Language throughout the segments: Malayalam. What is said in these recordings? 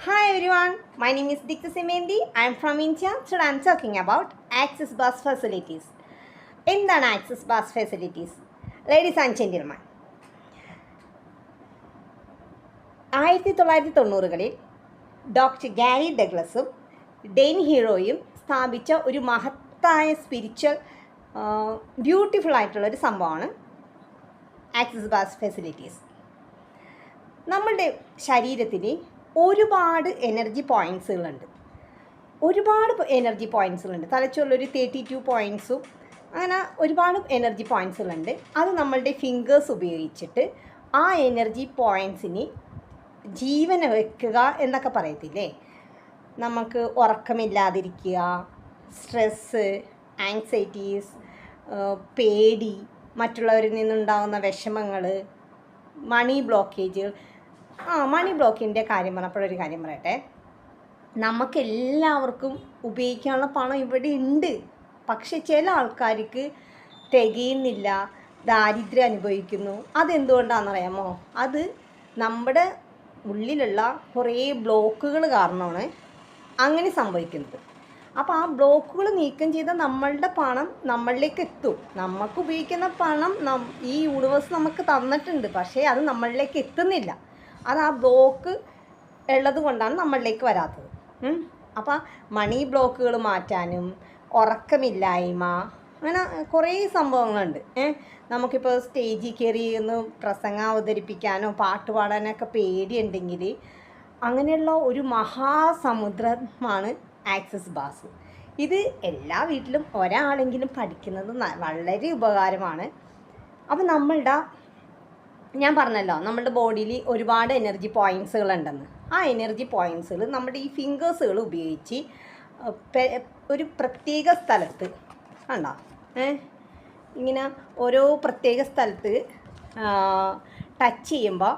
Hi everyone, my name is Dikta Semendi. I am from India. Today I am talking about Access Bus Facilities. എന്താണ് access bus facilities? Ladies and gentleman, 1990-കളിൽ ഡോക്ടർ ഗാരി ഡഗ്ലസും ഡെയിൻ ഹീറോയും സ്ഥാപിച്ച ഒരു മഹത്തായ സ്പിരിച്വൽ ബ്യൂട്ടിഫുൾ ആയിട്ടുള്ളൊരു സംഭവമാണ് ആക്സസ് ബസ് ഫെസിലിറ്റീസ്. നമ്മളുടെ ശരീരത്തിൽ ഒരുപാട് എനർജി പോയിൻറ്റ്സുകളുണ്ട്. തലച്ചോറിലൊരു 32 പോയിൻറ്റ്സും അങ്ങനെ ഒരുപാട് എനർജി പോയിൻറ്റ്സുകളുണ്ട്. അത് നമ്മളുടെ ഫിംഗേഴ്സ് ഉപയോഗിച്ചിട്ട് ആ എനർജി പോയിൻറ്റ്സിന് ജീവന വെക്കുക എന്നൊക്കെ പറയത്തില്ലേ. നമുക്ക് ഉറക്കമില്ലാതിരിക്കുക, സ്ട്രെസ്സ്, ആങ്സൈറ്റീസ്, പേടി, മറ്റുള്ളവരിൽ നിന്നുണ്ടാകുന്ന വിഷമങ്ങൾ, മണി ബ്ലോക്കേജ്. മണി ബ്ലോക്കിൻ്റെ കാര്യം പറഞ്ഞപ്പോഴൊരു കാര്യം പറയട്ടെ. നമുക്കെല്ലാവർക്കും ഉപയോഗിക്കാനുള്ള പണം ഇവിടെ ഉണ്ട്. പക്ഷെ ചില ആൾക്കാർക്ക് തികയുന്നില്ല, ദാരിദ്ര്യം അനുഭവിക്കുന്നു. അതെന്തുകൊണ്ടാണെന്നറിയാമോ? അത് നമ്മുടെ ഉള്ളിലുള്ള കുറേ ബ്ലോക്കുകൾ കാരണമാണ് അങ്ങനെ സംഭവിക്കുന്നത്. അപ്പോൾ ആ ബ്ലോക്കുകൾ നീക്കം ചെയ്താൽ നമ്മളുടെ പണം നമ്മളിലേക്ക് എത്തും. നമുക്ക് ഉപയോഗിക്കുന്ന പണം ഈ യൂണിവേഴ്സ് നമുക്ക് തന്നിട്ടുണ്ട്, പക്ഷേ അത് നമ്മളിലേക്ക് എത്തുന്നില്ല. അത് ആ ബ്ലോക്ക് ഉള്ളത് കൊണ്ടാണ് നമ്മളിലേക്ക് വരാത്തത്. അപ്പോൾ മണി ബ്ലോക്കുകൾ മാറ്റാനും ഉറക്കമില്ലായ്മ, അങ്ങനെ കുറേ സംഭവങ്ങളുണ്ട്. നമുക്കിപ്പോൾ സ്റ്റേജിൽ കയറി ഒന്ന് പ്രസംഗം അവതരിപ്പിക്കാനോ പാട്ട് പാടാനൊക്കെ പേടിയുണ്ടെങ്കിൽ അങ്ങനെയുള്ള ഒരു മഹാസമുദ്രമാണ് ആക്സസ് ബാസ്. ഇത് എല്ലാ വീട്ടിലും ഒരാളെങ്കിലും പഠിക്കുന്നത് വളരെ ഉപകാരമാണ്. അപ്പം ഞാൻ പറഞ്ഞല്ലോ, നമ്മുടെ ബോഡിയിൽ ഒരുപാട് എനർജി പോയിൻറ്റ്സുകളുണ്ടെന്ന്. ആ എനർജി പോയിൻറ്റ്സുകൾ നമ്മുടെ ഈ ഫിംഗേഴ്സുകൾ ഉപയോഗിച്ച് ഒരു പ്രത്യേക സ്ഥലത്ത് കണ്ടോ, ഇങ്ങനെ ഓരോ പ്രത്യേക സ്ഥലത്ത് ടച്ച് ചെയ്യുമ്പോൾ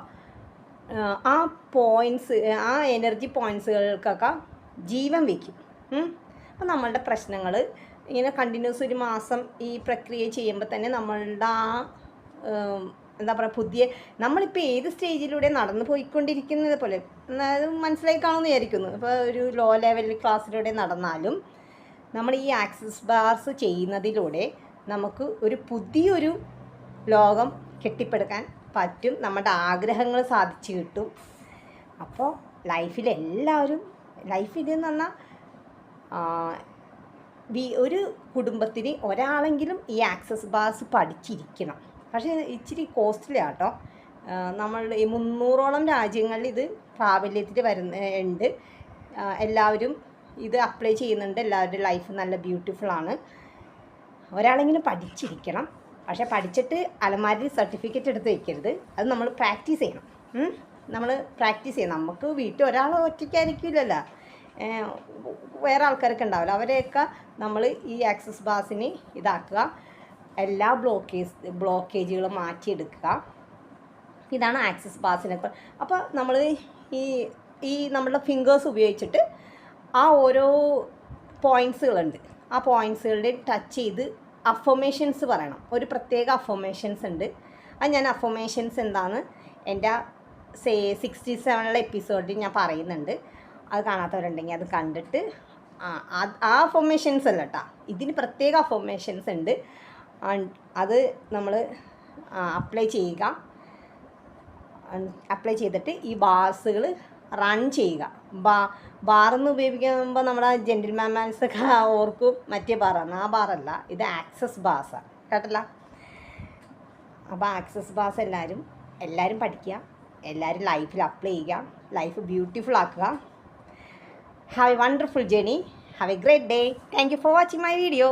ആ പോയിൻറ്റ്സ്, ആ എനർജി പോയിൻറ്റ്സുകൾക്കൊക്കെ ജീവൻ വയ്ക്കും. അപ്പം നമ്മളുടെ പ്രശ്നങ്ങൾ ഇങ്ങനെ കണ്ടിന്യൂസ് ഒരു മാസം ഈ പ്രക്രിയ ചെയ്യുമ്പോൾ തന്നെ നമ്മളുടെ ആ എന്താ പറയുക, നമ്മളിപ്പോൾ ഏത് സ്റ്റേജിലൂടെ നടന്നു പോയിക്കൊണ്ടിരിക്കുന്നത് പോലെ അത് മനസ്സിലായി കാണുമെന്ന് വിചാരിക്കുന്നു. ഇപ്പോൾ ഒരു ലോ ലെവൽ ക്ലാസ്സിലൂടെ നടന്നാലും നമ്മൾ ഈ ആക്സസ് ബാർസ് ചെയ്യുന്നതിലൂടെ നമുക്ക് ഒരു പുതിയൊരു ലോകം കെട്ടിപ്പടുക്കാൻ പറ്റും. നമ്മുടെ ആഗ്രഹങ്ങൾ സാധിച്ചു കിട്ടും. അപ്പോൾ ലൈഫിലെല്ലാവരും എന്ന് പറഞ്ഞാൽ ഒരു കുടുംബത്തിന് ഒരാളെങ്കിലും ഈ ആക്സസ് ബാർസ് പഠിച്ചിരിക്കണം. പക്ഷേ ഇച്ചിരി കോസ്റ്റ്ലി ആട്ടോ. നമ്മൾ 300ഓളം രാജ്യങ്ങളിൽ ഇത് പ്രാബല്യത്തിൽ ഉണ്ട്. എല്ലാവരും ഇത് അപ്ലൈ ചെയ്യുന്നുണ്ട്. എല്ലാവരുടെ ലൈഫ് നല്ല ബ്യൂട്ടിഫുള്ളാണ്. ഒരാളെങ്കിലും പഠിച്ചിരിക്കണം. പക്ഷേ പഠിച്ചിട്ട് അലമാരിൽ സർട്ടിഫിക്കറ്റ് എടുത്ത് വയ്ക്കരുത്. അത് നമ്മൾ പ്രാക്ടീസ് ചെയ്യണം. നമുക്ക് വീട്ടിൽ ഒരാൾ ഒറ്റയ്ക്കായിരിക്കില്ലല്ലോ, വേറെ ആൾക്കാരൊക്കെ ഉണ്ടാവില്ല. അവരെയൊക്കെ നമ്മൾ ഈ ആക്സസ് ബാസിന് ഇതാക്കുക, എല്ലാ ബ്ലോക്കേജുകളും മാറ്റിയെടുക്കുക. ഇതാണ് ആക്സസ് ബാസിനൊക്കെ. അപ്പോൾ നമ്മൾ ഈ നമ്മളുടെ ഫിംഗേഴ്സ് ഉപയോഗിച്ചിട്ട് ആ ഓരോ പോയിൻറ്റ്സുകളുണ്ട്, ആ പോയിൻറ്റ്സുകളുടെ ടച്ച് ചെയ്ത് അഫർമേഷൻസ് പറയണം. ഒരു പ്രത്യേക അഫർമേഷൻസ് ഉണ്ട്. അത് ഞാൻ അഫർമേഷൻസ് എന്താണ് എൻ്റെ 67 എപ്പിസോഡിൽ ഞാൻ പറയുന്നുണ്ട്. അത് കാണാത്തവരുണ്ടെങ്കിൽ അത് കണ്ടിട്ട് ആ അഫർമേഷൻസ് അല്ല കേട്ടോ, ഇതിന് പ്രത്യേക അഫർമേഷൻസ് ഉണ്ട്. അത് നമ്മൾ അപ്ലൈ ചെയ്തിട്ട് ഈ ബാർസുകൾ റൺ ചെയ്യുക. ബാറെന്ന് ഉപയോഗിക്കുമ്പോൾ നമ്മുടെ ജെന്റിൽമാൻസൊക്കെ ഓർക്കും മറ്റേ ബാറാണ്. ആ ബാറല്ല, ഇത് ആക്സസ് ബാസാണ്, കേട്ടല്ല. അപ്പോൾ ആക്സസ് ബാസ് എല്ലാവരും പഠിക്കുക, എല്ലാവരും ലൈഫിൽ അപ്ലൈ ചെയ്യുക, ലൈഫ് ബ്യൂട്ടിഫുൾ ആക്കുക. Have A wonderful journey, have A great day. Thank you for watching my video.